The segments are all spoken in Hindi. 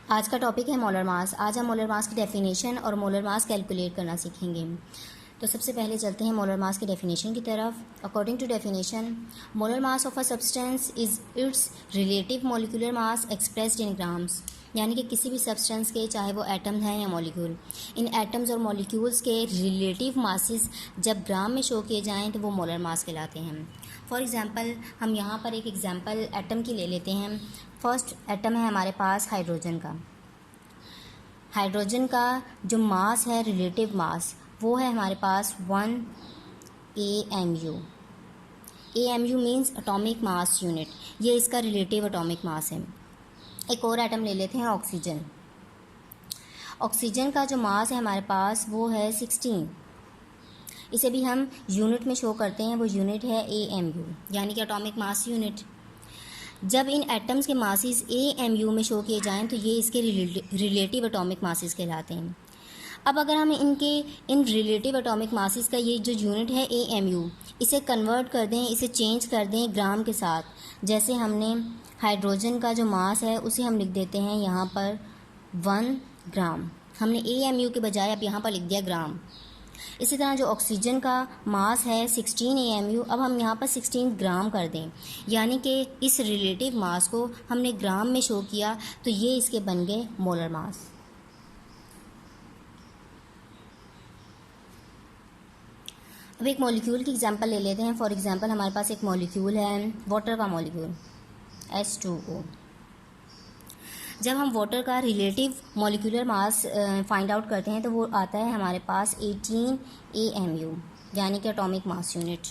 आज का टॉपिक है मोलर मास। आज हम मोलर मास की डेफिनेशन और मोलर मास कैलकुलेट करना सीखेंगे। तो सबसे पहले चलते हैं मोलर मास की डेफिनेशन की तरफ। According to definition, molar mass of a substance is its relative molecular mass expressed in grams. यानी कि किसी भी सब्सटेंस के, चाहे वो एटम हैं या मॉलिक्यूल, इन एटम्स और मॉलिक्यूल्स के रिलेटिव मासेस जब ग्राम में शो किए जाएँ तो वो मोलर मास कहलाते हैं। फॉर एग्ज़ाम्पल, हम यहाँ पर एक एग्ज़ाम्पल एटम की ले लेते हैं। फर्स्ट एटम है हमारे पास हाइड्रोजन का। हाइड्रोजन का जो मास है, रिलेटिव मास, वो है हमारे पास 1 AMU। AMU means atomic mass unit. ये इसका रिलेटिव एटॉमिक मास है। एक और एटम ले लेते हैं, ऑक्सीजन। ऑक्सीजन का जो मास है हमारे पास वो है 16। इसे भी हम यूनिट में शो करते हैं, वो यूनिट है AMU, यानी कि एटॉमिक मास यूनिट। जब इन एटम्स के मासेस AMU में शो किए जाएं तो ये इसके रिलेटिव एटॉमिक मासेस कहलाते हैं। अब अगर हम इन रिलेटिव एटॉमिक मासेस का ये जो यूनिट है AMU, इसे कन्वर्ट कर दें, इसे चेंज कर दें ग्राम के साथ, जैसे हमने हाइड्रोजन का जो मास है उसे हम लिख देते हैं यहाँ पर 1 ग्राम। हमने AMU के बजाय अब यहाँ पर लिख दिया ग्राम। इसी तरह जो ऑक्सीजन का मास है 16 AMU, अब हम यहाँ पर 16 ग्राम कर दें, यानी कि इस रिलेटिव मास को हमने ग्राम में शो किया तो ये इसके बन गए मोलर मास। अब एक मॉलिक्यूल की एग्जांपल ले लेते हैं। फॉर एग्जांपल हमारे पास एक मॉलिक्यूल है, वाटर का मॉलिक्यूल H2O। जब हम वाटर का relative molecular mass find out करते हैं तो वो आता है हमारे पास 18 AMU, यानी कि atomic mass unit.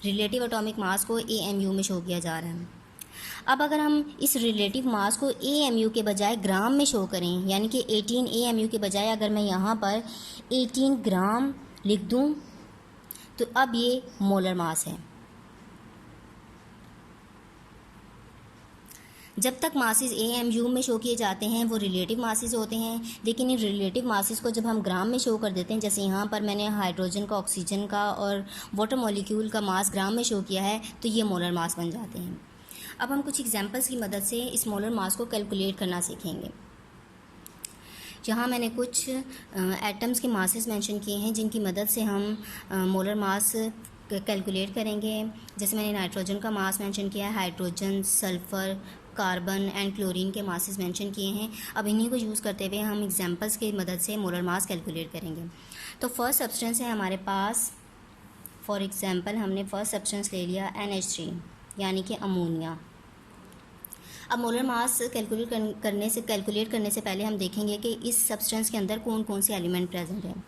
Relative atomic mass को AMU में शो किया जा रहा है। अब अगर हम इस रिलेटिव मास को AMU के बजाय ग्राम में शो करें, यानी कि 18 AMU के बजाय अगर मैं यहाँ पर 18 ग्राम लिख दूँ तो अब ये मोलर मास है। जब तक मासेस AMU में शो किए जाते हैं वो रिलेटिव मासेस होते हैं, लेकिन इन रिलेटिव मासेस को जब हम ग्राम में शो कर देते हैं, जैसे यहाँ पर मैंने हाइड्रोजन का, ऑक्सीजन का और वाटर मॉलिक्यूल का मास ग्राम में शो किया है, तो ये मोलर मास बन जाते हैं। अब हम कुछ एग्जांपल्स की मदद से इस मोलर मास को कैलकुलेट करना सीखेंगे। यहाँ मैंने कुछ एटम्स के मासेस मेंशन किए हैं जिनकी मदद से हम मोलर मास कैलकुलेट करेंगे। जैसे मैंने नाइट्रोजन का मास मेंशन किया है, hydrogen, sulphur, carbon and chlorine के मासेस मेंशन किए हैं। अब इन्हीं को यूज़ करते हुए हम एग्जांपल्स की मदद से मोलर मास कैलकुलेट करेंगे। तो फर्स्ट सब्सटेंस है हमारे पास, फॉर एग्जांपल हमने फर्स्ट सब्सटेंस ले लिया NH3, यानी कि अमोनिया। अब मोलर मास कैलकुलेट करने से पहले हम देखेंगे कि इस सब्सटेंस के अंदर कौन कौन से एलिमेंट प्रेजेंट हैं।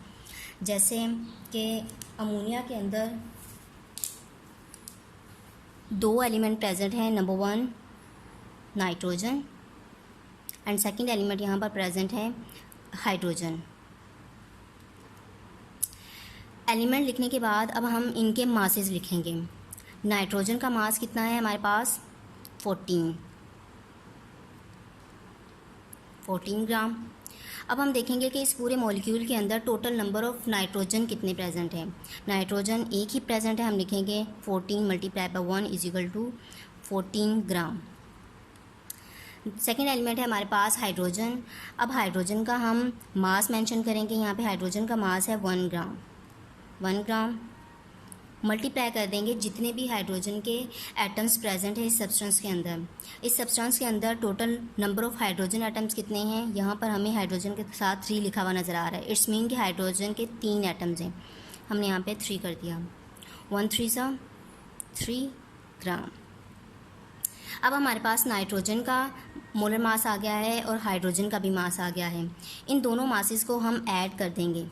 जैसे कि अमोनिया के अंदर 2 एलिमेंट प्रेजेंट हैं। Number 1 nitrogen and second element यहाँ पर प्रेजेंट है हाइड्रोजन। एलिमेंट लिखने के बाद अब हम इनके मासेस लिखेंगे। नाइट्रोजन का मास कितना है हमारे पास 14 ग्राम। अब हम देखेंगे कि इस पूरे मॉलिक्यूल के अंदर टोटल नंबर ऑफ़ नाइट्रोजन कितने प्रेजेंट हैं। नाइट्रोजन एक ही प्रेजेंट है, हम लिखेंगे 14 multiply by 1 is equal to 14 gram. Second element है हमारे पास हाइड्रोजन। अब हाइड्रोजन का हम मास मेंशन करेंगे। यहाँ पे हाइड्रोजन का मास है 1 ग्राम। 1 ग्राम मल्टीप्लाई कर देंगे जितने भी हाइड्रोजन के एटम्स प्रेजेंट है इस सब्सटेंस के अंदर। इस सब्सटेंस के अंदर total number of hydrogen atoms कितने हैं, यहाँ पर हमें हाइड्रोजन के साथ 3 लिखा हुआ नज़र आ रहा है। इट्स मीन कि हाइड्रोजन के 3 एटम्स हैं, हमने यहाँ पे 3 कर दिया। 1 3 3 ग्राम। अब हमारे पास नाइट्रोजन का मोलर मास आ गया है और हाइड्रोजन का भी मास आ गया है। इन दोनों मासेस को हम ऐड कर देंगे,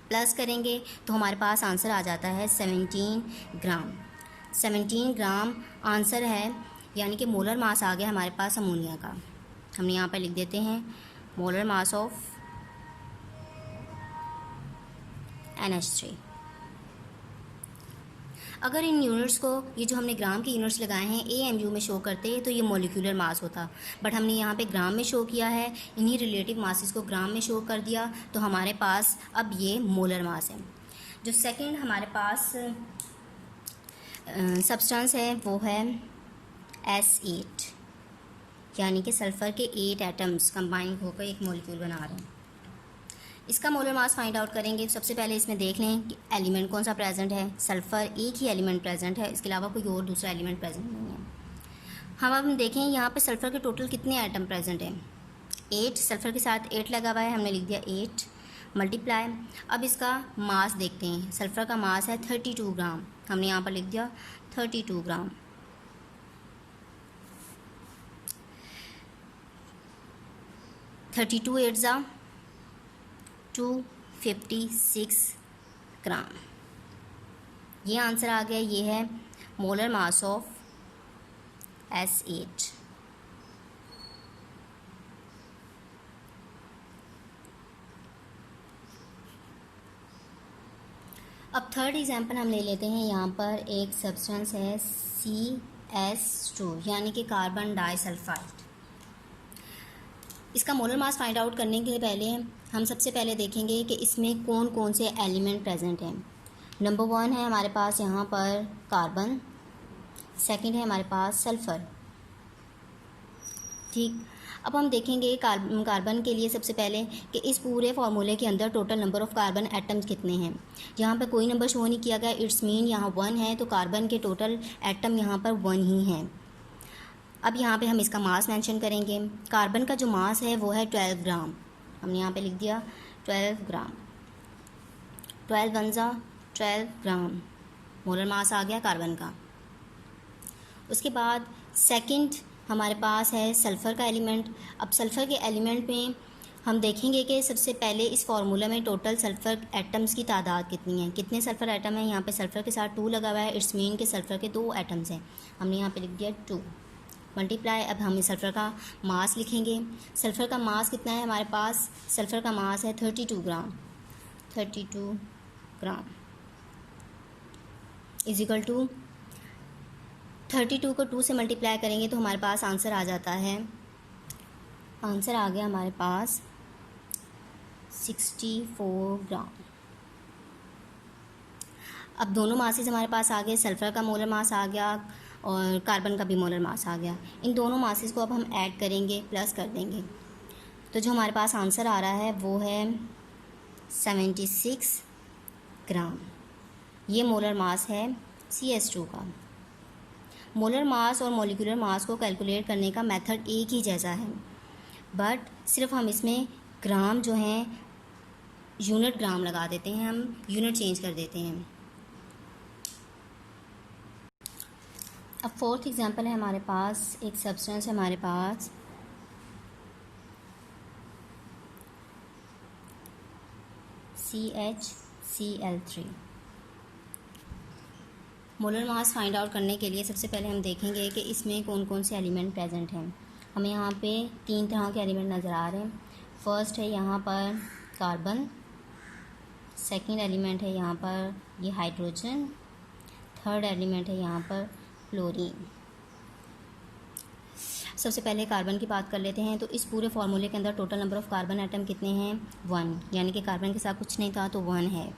प्लस करेंगे तो हमारे पास आंसर आ जाता है 17 ग्राम। 17 ग्राम आंसर है, यानी कि मोलर मास आ गया हमारे पास अमोनिया का। हमने यहाँ पर लिख देते हैं मोलर मास ऑफ NH3। अगर इन यूनिट्स को, ये जो हमने ग्राम के यूनिट्स लगाए हैं, AMU में शो करते तो ये मॉलिक्यूलर मास होता, बट हमने यहाँ पे ग्राम में शो किया है। इन्हीं रिलेटिव मासेस को ग्राम में शो कर दिया तो हमारे पास अब ये मोलर मास है। जो सेकंड हमारे पास सब्सटेंस है वो है S8। यानी कि सल्फ़र के 8 एटम्स कंबाइन होकर एक मॉलिक्यूल बना रहे हैं। इसका मोलर मास फाइंड आउट करेंगे। सबसे पहले इसमें देख लें कि एलिमेंट कौन सा प्रेजेंट है। सल्फ़र एक ही एलिमेंट प्रेजेंट है, इसके अलावा कोई और दूसरा एलिमेंट प्रेजेंट नहीं है। हम अब देखें यहाँ पे सल्फ़र के टोटल कितने एटम प्रेजेंट हैं। 8, सल्फ़र के साथ 8 लगा हुआ है, हमने लिख दिया 8 मल्टीप्लाई। अब इसका मास देखते हैं। सल्फ़र का मास है 32 ग्राम, हमने यहाँ पर लिख दिया 32 ग्राम। 32 8 ज़ा 256 ग्राम। ये आंसर आ गया। ये है मोलर मास ऑफ S8। अब थर्ड एग्जांपल हम ले लेते हैं। यहाँ पर एक सब्सटेंस है CS2 यानी कि कार्बन डाइसल्फाइड। इसका मोलर मास फाइंड आउट करने के पहले हम सबसे पहले देखेंगे कि इसमें कौन कौन से एलिमेंट प्रेजेंट हैं। नंबर 1 है हमारे पास यहाँ पर कार्बन, सेकंड है हमारे पास सल्फ़र। ठीक, अब हम देखेंगे कार्बन के लिए सबसे पहले कि इस पूरे फार्मूले के अंदर total number of carbon atoms कितने हैं। यहाँ पर कोई नंबर शो नहीं किया गया, इट्स मीन यहाँ 1 है, तो कार्बन के टोटल एटम यहाँ पर 1 ही हैं। अब यहाँ पे हम इसका मास मेंशन करेंगे। कार्बन का जो मास है वो है 12 ग्राम, हमने यहाँ पे लिख दिया 12 ग्राम। 12 1 ज़ा 12 ग्राम मोलर मास आ गया कार्बन का। उसके बाद सेकंड हमारे पास है सल्फ़र का एलिमेंट। अब सल्फ़र के एलिमेंट में हम देखेंगे कि सबसे पहले इस फार्मूला में टोटल सल्फ़र एटम्स की तादाद कितनी है। कितने सल्फ़र एटम हैं, यहाँ पे सल्फ़र के साथ 2 लगा हुआ है, इट्स मीन के सल्फ़र के 2 एटम्स हैं, हमने यहाँ पे लिख दिया 2 मल्टीप्लाई। अब हम सल्फ़र का मास लिखेंगे। सल्फ़र का मास कितना है हमारे पास, सल्फ़र का मास है 32 ग्राम। 32 ग्राम इज इक्वल टू 32 को 2 से मल्टीप्लाई करेंगे तो हमारे पास आंसर आ जाता है। आंसर आ गया हमारे पास 64 ग्राम। अब दोनों मासेस हमारे पास आ गए, सल्फ़र का मोलर मास आ गया और कार्बन का भी मोलर मास आ गया। इन दोनों मासेस को अब हम ऐड करेंगे, प्लस कर देंगे, तो जो हमारे पास आंसर आ रहा है वो है 76 ग्राम। ये मोलर मास है CS2 का। मोलर मास और मॉलिक्यूलर मास को कैलकुलेट करने का मेथड एक ही जैसा है, बट सिर्फ हम इसमें ग्राम जो हैं यूनिट ग्राम लगा देते हैं, हम यूनिट चेंज कर देते हैं। अब फोर्थ एग्जांपल है हमारे पास, एक सब्सटेंस है हमारे पास CHCl3। Molar mass find out करने के लिए सबसे पहले हम देखेंगे कि इसमें कौन कौन से एलिमेंट प्रेजेंट हैं। हमें यहाँ पे 3 तरह के एलिमेंट नज़र आ रहे हैं। फर्स्ट है यहाँ पर कार्बन, सेकंड एलिमेंट है यहाँ पर ये हाइड्रोजन, थर्ड एलिमेंट है यहाँ पर क्लोरीन। सबसे पहले कार्बन की बात कर लेते हैं। तो इस पूरे फार्मूले के अंदर total number of carbon atom कितने हैं, 1, यानी कि कार्बन के साथ कुछ नहीं था तो 1 है।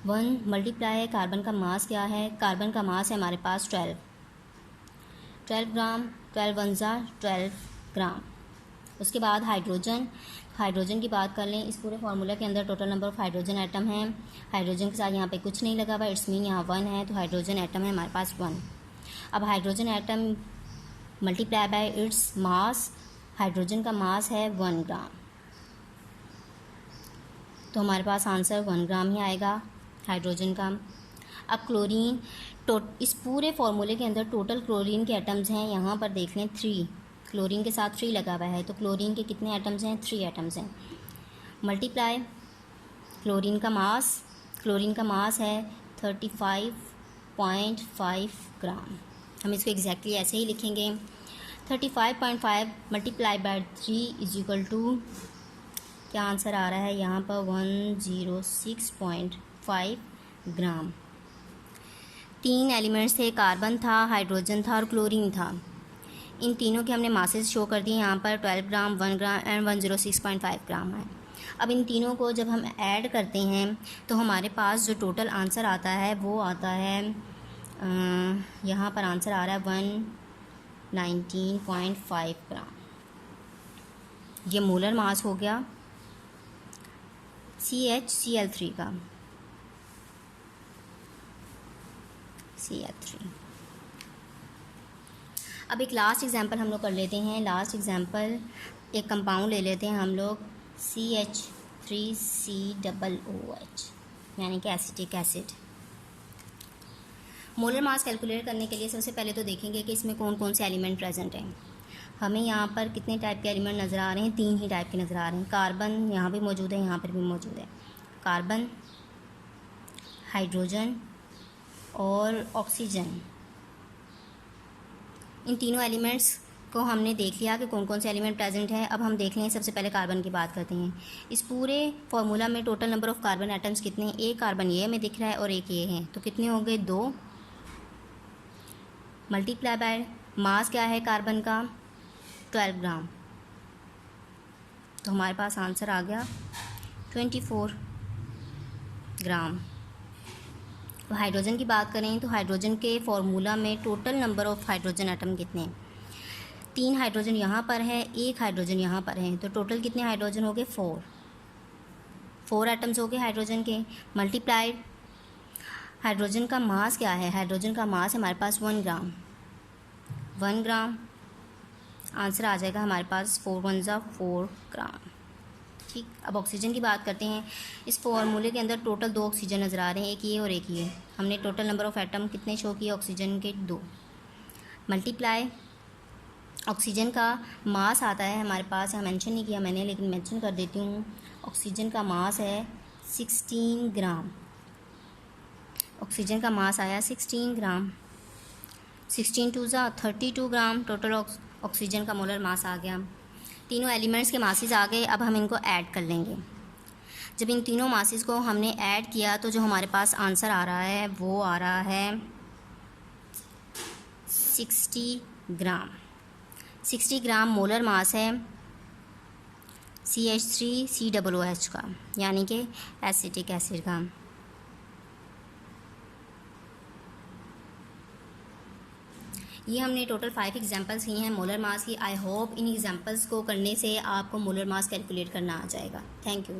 1 मल्टीप्लाई है, कार्बन का मास क्या है, कार्बन का मास है हमारे पास 12 ग्राम। 12 1 ज़ा 12 ग्राम। उसके बाद हाइड्रोजन, हाइड्रोजन की बात कर लें। इस पूरे फार्मूला के अंदर total number of hydrogen atom हैं। हाइड्रोजन के साथ यहाँ पे कुछ नहीं लगा हुआ, इट्स मीन यहाँ 1 है, तो हाइड्रोजन एटम है हमारे पास 1। अब hydrogen atom multiply by its mass, hydrogen का मास है 1 ग्राम, तो हमारे पास आंसर 1 ग्राम ही आएगा हाइड्रोजन का। अब क्लोरीन, इस पूरे फार्मूले के अंदर टोटल क्लोरीन के एटम्स हैं, यहाँ पर देख लें 3, क्लोरीन के साथ 3 लगा हुआ है, तो क्लोरीन के कितने एटम्स हैं, 3 एटम्स हैं। मल्टीप्लाई क्लोरीन का मास है 35.5 ग्राम। हम इसको एग्जैक्टली ऐसे ही लिखेंगे। 35.5 multiply by 3 is equal to, क्या आंसर आ रहा है यहाँ पर 106.5 ग्राम। 3 एलिमेंट्स थे, कार्बन था, हाइड्रोजन था और क्लोरीन था। इन तीनों के हमने मासेस शो कर दिए यहाँ पर 12 ग्राम, 1 ग्राम एंड 106.5 ग्राम है। अब इन तीनों को जब हम ऐड करते हैं तो हमारे पास जो टोटल आंसर आता है वो आता है, यहाँ पर आंसर आ रहा है 19.5 ग्राम। ये मोलर मास हो गया CHCl3 का, Cl3। अब एक लास्ट एग्जांपल हम लोग कर लेते हैं। लास्ट एग्जांपल एक कंपाउंड ले लेते हैं हम लोग CH3COOH, यानी कि acetic acid. Molar mass calculate करने के लिए सबसे पहले तो देखेंगे कि इसमें कौन कौन से एलिमेंट प्रेजेंट हैं। हमें यहाँ पर कितने टाइप के एलिमेंट नज़र आ रहे हैं? 3 ही टाइप के नज़र आ रहे हैं। कार्बन यहाँ भी मौजूद है, यहाँ पर भी मौजूद है। कार्बन, हाइड्रोजन और ऑक्सीजन। इन तीनों एलिमेंट्स को हमने देख लिया कि कौन कौन से एलिमेंट प्रेजेंट है। अब हम देख लें, सबसे पहले कार्बन की बात करते हैं। इस पूरे फार्मूला में total number of carbon atoms कितने हैं? एक कार्बन ये हमें दिख रहा है और एक ये है, तो कितने हो गए? 2 मल्टीप्लाई बाय मास क्या है कार्बन का? 12 ग्राम। तो हमारे पास आंसर आ गया 24 ग्राम। तो हाइड्रोजन की बात करें तो हाइड्रोजन के फॉर्मूला में total number of hydrogen atom कितने हैं? 3 हाइड्रोजन यहाँ पर है, 1 हाइड्रोजन यहाँ पर है, तो टोटल कितने हाइड्रोजन हो गए? 4 एटम्स हो गए हाइड्रोजन के। मल्टीप्लाइड हाइड्रोजन का मास क्या है? हाइड्रोजन का मास हमारे पास 1 ग्राम। 1 ग्राम आंसर आ जाएगा हमारे पास 4 1 ज़ा 4 ग्राम। ठीक, अब ऑक्सीजन की बात करते हैं। इस फॉर्मूले के अंदर टोटल 2 ऑक्सीजन नज़र आ रहे हैं, एक ये और एक ये। हमने टोटल नंबर ऑफ़ एटम कितने शो किए ऑक्सीजन के? 2। मल्टीप्लाई ऑक्सीजन का मास आता है हमारे पास, यहाँ मेंशन नहीं किया मैंने लेकिन मेंशन कर देती हूँ। ऑक्सीजन का मास है 16 ग्राम। ऑक्सीजन का मास आया 16 ग्राम। 16 2 ज़ा 32 ग्राम टोटल ऑक्सीजन का मोलर मास आ गया। तीनों एलिमेंट्स के मासेस आ गए। अब हम इनको ऐड कर लेंगे। जब इन तीनों मासेस को हमने ऐड किया तो जो हमारे पास आंसर आ रहा है वो आ रहा है 60 ग्राम। 60 ग्राम मोलर मास है CH3COOH का, यानी कि एसिटिक एसिड का। ये हमने टोटल 5 एग्जांपल्स की हैं मोलर मास की। आई होप इन एग्जांपल्स को करने से आपको मोलर मास कैलकुलेट करना आ जाएगा। Thank you.